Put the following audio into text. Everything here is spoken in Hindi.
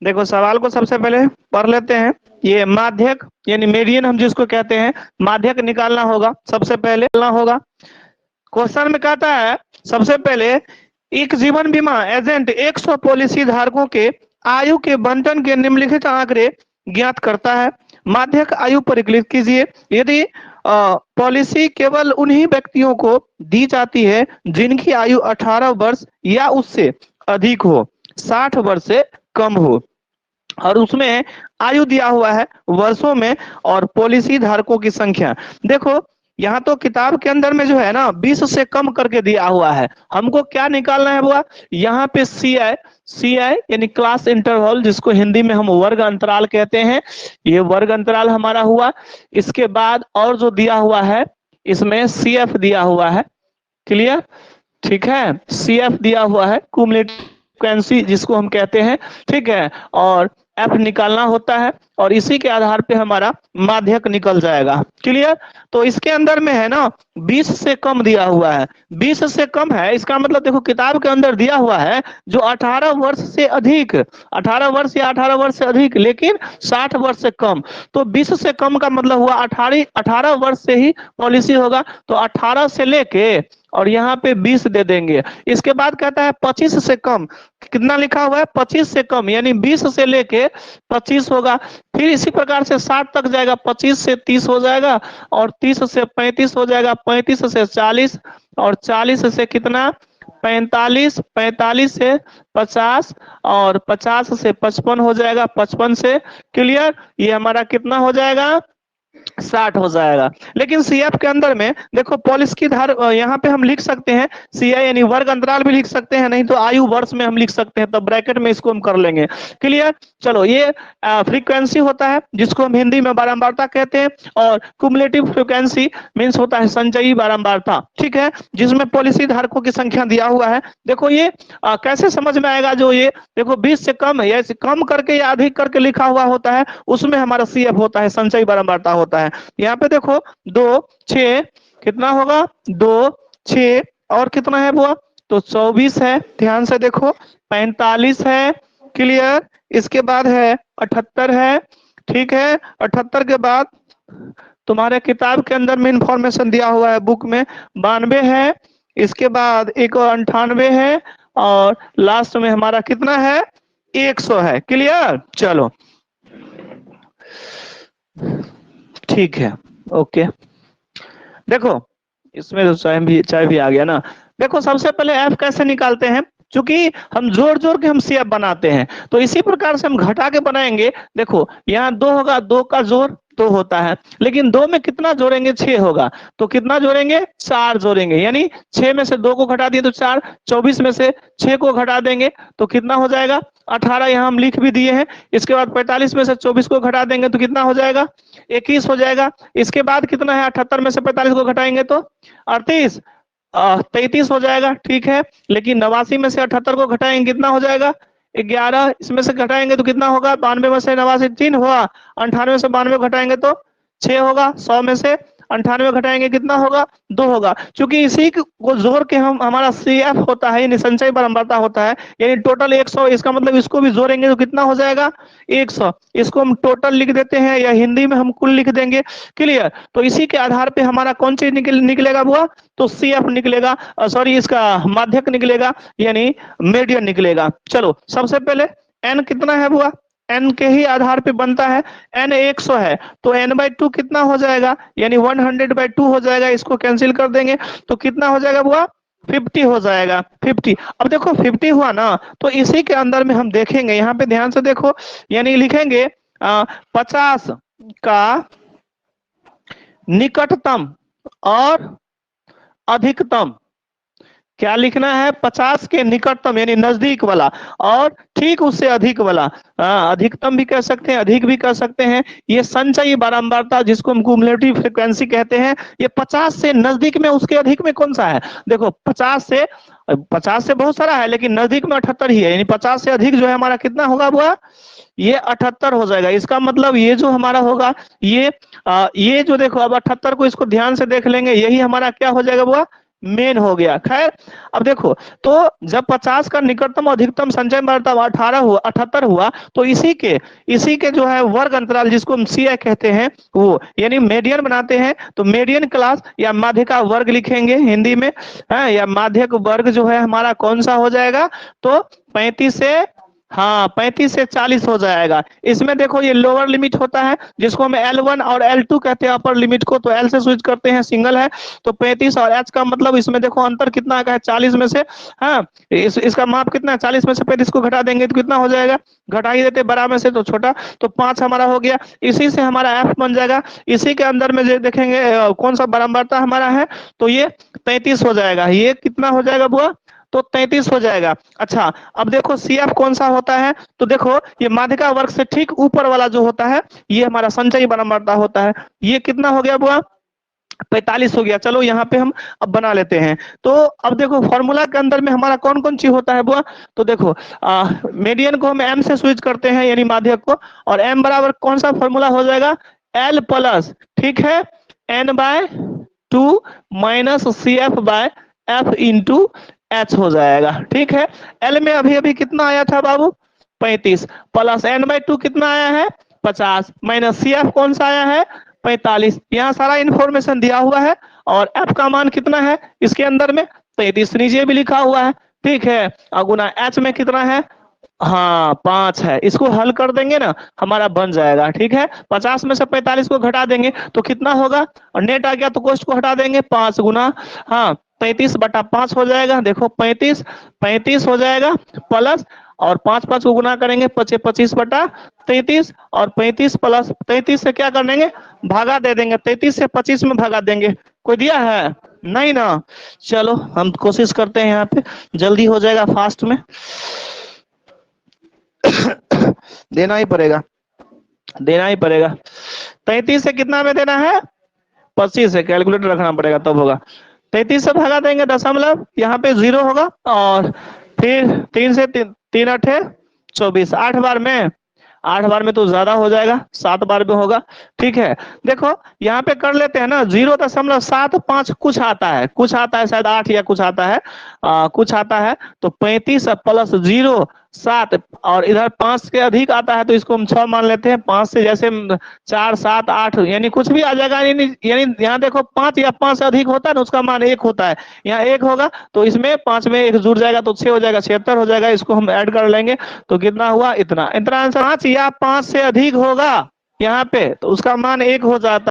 देखो सवाल को सबसे पहले पढ़ लेते हैं। ये माध्यक यानी मीडियन हम जिसको कहते हैं, माध्यक निकालना होगा, सबसे पहले निकालना होगा। क्वेश्चन में कहता है सबसे पहले एक जीवन बीमा एजेंट 100 पॉलिसी धारकों के आयु के बंटन के निम्नलिखित आंकड़े ज्ञात करता है। माध्यक आयु पर क्लिक कीजिए। यदि पॉलिसी केवल उन्हीं व्यक्तियों को दी जाती है जिनकी आयु 18 वर्ष या उससे अधिक हो, 60 वर्ष से कम हो, और उसमें आयु दिया हुआ है वर्षों में और पॉलिसी धारकों की संख्या। देखो यहाँ तो किताब के अंदर में जो है ना 20 से कम करके दिया हुआ है, हमको क्या निकालना है बुआ? यहाँ पे सी आई यानी क्लास इंटरवल, जिसको हिंदी में हम वर्ग अंतराल कहते हैं, ये वर्ग अंतराल हमारा हुआ। इसके बाद और जो दिया हुआ है इसमें CF दिया हुआ है। क्लियर? ठीक है, CF दिया हुआ है, क्यूमुलेटिव फ्रीक्वेंसी जिसको हम कहते हैं। ठीक है, और F निकालना होता है और इसी के आधार पे हमारा माध्यक निकल जाएगा। क्लियर? तो इसके अंदर में है ना 20 से कम दिया हुआ है, 20 से कम है, इसका मतलब देखो किताब के अंदर दिया हुआ है जो 18 वर्ष से अधिक, 18 वर्ष या 18 वर्ष से अधिक लेकिन 60 वर्ष से कम। तो 20 से कम का मतलब हुआ 18 वर्ष से ही पॉलिसी होगा, तो 18 से लेके और यहाँ पे 20 दे देंगे। इसके बाद कहता है 25 से कम, कितना लिखा हुआ है? 25 से कम, यानी 20 से लेके 25 होगा। फिर इसी प्रकार से 60 तक जाएगा, 25 से 30 हो जाएगा और 30 से 35 हो जाएगा, 35 से 40 और 40 से कितना? 45, 45 से 50 और 50 से 55 हो जाएगा, 55 से क्लियर, ये हमारा कितना हो जाएगा? 60 हो जाएगा। लेकिन CF के अंदर में देखो पॉलिसी की धार यहाँ पे हम लिख सकते हैं CI यानी वर्ग अंतराल भी लिख सकते हैं, नहीं तो आयु वर्ष में हम लिख सकते हैं, तो ब्रैकेट में इसको हम कर लेंगे। क्लियर? चलो, ये फ्रीक्वेंसी होता है जिसको हम हिंदी में बारंबारता कहते हैं, और क्यूमुलेटिव फ्रीक्वेंसी मीन्स होता है संचयी बारंबारता। ठीक है, जिसमें पॉलिसी धारकों की संख्या दिया हुआ है। देखो ये कैसे समझ में आएगा? जो ये देखो 20 से कम है या कम करके या अधिक करके लिखा हुआ होता है उसमें हमारा CF होता है, संचयी बारंबारता होता है। यहाँ पे देखो 2, 6 कितना होगा? 2, 6 और कितना है बुआ? तो 24 है, ध्यान से देखो, 45 है। क्लियर? इसके बाद है 78 है। ठीक है, 78 के बाद तुम्हारे किताब के अंदर में इंफॉर्मेशन दिया हुआ है बुक में 92 है। इसके बाद एक और 98 है और लास्ट में हमारा कितना है? 100 है। क्लियर? चलो ठीक है, ओके। देखो इसमें तो चाय भी आ गया ना। देखो सबसे पहले F कैसे निकालते हैं, क्योंकि हम जोड़ जोड़ के हम CF बनाते हैं, तो इसी प्रकार से हम घटा के बनाएंगे। देखो यहाँ 2 होगा, 2 का जोड़ 2 होता है, लेकिन 2 में कितना जोड़ेंगे? 6 होगा, तो कितना जोड़ेंगे? 4 जोड़ेंगे, यानी 6 में से 2 को घटा दिए तो 4, 24 में से 6 को घटा देंगे तो कितना हो जाएगा? 18, यहाँ हम लिख भी दिए हैं। इसके बाद 45 में से 24 को घटा देंगे तो कितना हो जाएगा? 21 हो जाएगा। इसके बाद कितना है? 78 में से 45 को घटाएंगे तो 38, 33 हो जाएगा। ठीक है, लेकिन 89 में से 78 को घटाएंगे कितना हो जाएगा? 11। इसमें से घटाएंगे तो कितना होगा? 92 में से 89 3 हुआ, 98 से 92 घटाएंगे तो 6 होगा, 100 में से 98 घटाएंगे कितना होगा? 2 होगा। क्योंकि इसी को जोड़ के हम हमारा CF होता है, यानी संचयी बारंबारता होता है, यानी टोटल 100। इसका मतलब इसको भी जोड़ेंगे तो कितना हो जाएगा? 100। इसको हम टोटल लिख देते हैं या हिंदी में हम कुल लिख देंगे। क्लियर? तो इसी के आधार पे हमारा कौन चीज निकलेगा बुआ? तो CF निकलेगा, सॉरी इसका माध्यक निकलेगा, यानी मीडियन निकलेगा। चलो सबसे पहले N कितना है बुआ? N के ही आधार पे बनता है। N 100 है तो N/2 कितना हो जाएगा? यानी 100/2 हो जाएगा। इसको कैंसिल कर देंगे तो कितना हो जाएगा बुआ? 50 हो जाएगा, 50। अब देखो 50 हुआ ना, तो इसी के अंदर में हम देखेंगे, यहाँ पे ध्यान से देखो, यानी लिखेंगे 50 का निकटतम और अधिकतम। क्या लिखना है? 50 के निकटतम यानी नजदीक वाला और ठीक उससे अधिक वाला। अधिकतम भी कह सकते हैं, अधिक भी कह सकते हैं। ये संचयी बारंबारता जिसको हम क्यूमुलेटिव फ्रीक्वेंसी कहते हैं, ये 50 से नजदीक में, उसके अधिक में कौन सा है? देखो 50 से बहुत सारा है, लेकिन नजदीक में 78 ही है, यानी 50 से अधिक जो है हमारा कितना होगा बुआ? ये 78 हो जाएगा। इसका मतलब ये जो हमारा होगा ये जो देखो, अब 78 को इसको ध्यान से देख लेंगे, यही हमारा क्या हो जाएगा बुआ? मेन हो गया। खैर अब देखो, तो जब 50 का निकटतम और अधिकतम संचय मतलब 78 हुआ, तो इसी के जो है वर्ग अंतराल, जिसको हम सी कहते हैं, वो यानी मीडियन बनाते हैं। तो मीडियन क्लास या माध्य का वर्ग लिखेंगे हिंदी में, है या माध्य का वर्ग जो है हमारा कौन सा हो जाएगा, तो 35 से, हाँ 35 से 40 हो जाएगा। इसमें देखो ये लोअर लिमिट होता है, जिसको हम L1 और L2 कहते हैं अपर लिमिट को, तो L से स्विच करते हैं, सिंगल है तो 35, और H का मतलब इसमें देखो अंतर कितना का है, 40 में से, हाँ इसका माप कितना है, 40 में से 35 को घटा देंगे तो कितना हो जाएगा, घटा ही देते बड़ा में से तो छोटा, तो 5 हमारा हो गया। इसी से हमारा F बन जाएगा। इसी के अंदर में जो देखेंगे कौन सा बारंबारता हमारा है, तो ये 33 हो जाएगा। ये कितना हो जाएगा बुआ, तो 33 हो जाएगा। अच्छा अब देखो CF कौन सा होता है, तो देखो ये माध्यिका वर्ग से ठीक ऊपर वाला जो होता है, ये हमारा संचयी बारंबारता होता है। ये कितना हो गया बुआ, 45 हो गया। चलो यहाँ पे हम अब बना लेते हैं। तो अब देखो फॉर्मूला के अंदर में हमारा कौन कौन चीज होता है बुआ, तो देखो मीडियन को हम M से स्विच करते हैं यानी माध्यक को, और M बराबर कौन सा फॉर्मूला हो जाएगा, L प्लस, ठीक है, N/2 minus CF/F into H हो जाएगा। ठीक है, L में अभी अभी कितना आया था बाबू, 35, प्लस N/2 कितना आया है, 50, माइनस CF कौन सा आया है, 45। यहाँ सारा इंफॉर्मेशन दिया हुआ है, और F का मान कितना है इसके अंदर में, 33 नीचे भी लिखा हुआ है। ठीक है, और गुना H में कितना है, हाँ 5 है। इसको हल कर देंगे ना, हमारा बन जाएगा। ठीक है, 50 में से 45 को घटा देंगे तो कितना होगा, और नेट आ गया तो कोष्ट को हटा देंगे, 5 गुना, हाँ 35/5 हो जाएगा। देखो 35 हो जाएगा, प्लस और 5 को गुना करेंगे, 25/33, और 35 प्लस 33 से क्या कर देंगे, भागा दे देंगे, 33 से 25 में भागा देंगे। कोई दिया है नहीं ना, चलो हम कोशिश करते हैं, यहाँ पे जल्दी हो जाएगा, फास्ट में देना ही पड़ेगा, देना ही पड़ेगा। 33 से कितना में देना है, 25 से, कैलकुलेटर रखना पड़ेगा तब होगा। 33 से भागा देंगे, दशमलव यहाँ पे 0 होगा, और फिर 3 से 3 8 24, 8 बार में तो ज्यादा हो जाएगा, 7 बार में होगा। ठीक है, देखो यहाँ पे कर लेते हैं ना, 0.75 कुछ आता है शायद 8 या कुछ आता है, कुछ आता है, तो 35 प्लस 0 7, और इधर 5 के अधिक आता है तो इसको हम 6 मान लेते हैं। 5 से जैसे 4 7 8 यानी कुछ भी आ जाएगा, यानी यहाँ देखो 5 या 5 से अधिक होता है ना, उसका मान 1 होता है, यहाँ 1 होगा तो इसमें 5 में 1 जुड़ जाएगा तो 6 हो जाएगा, 76 हो जाएगा। इसको हम ऐड कर लेंगे तो कितना हुआ, इतना आंसर। 5 या 5 से अधिक होगा यहाँ पे तो उसका मान 1 हो जाता है।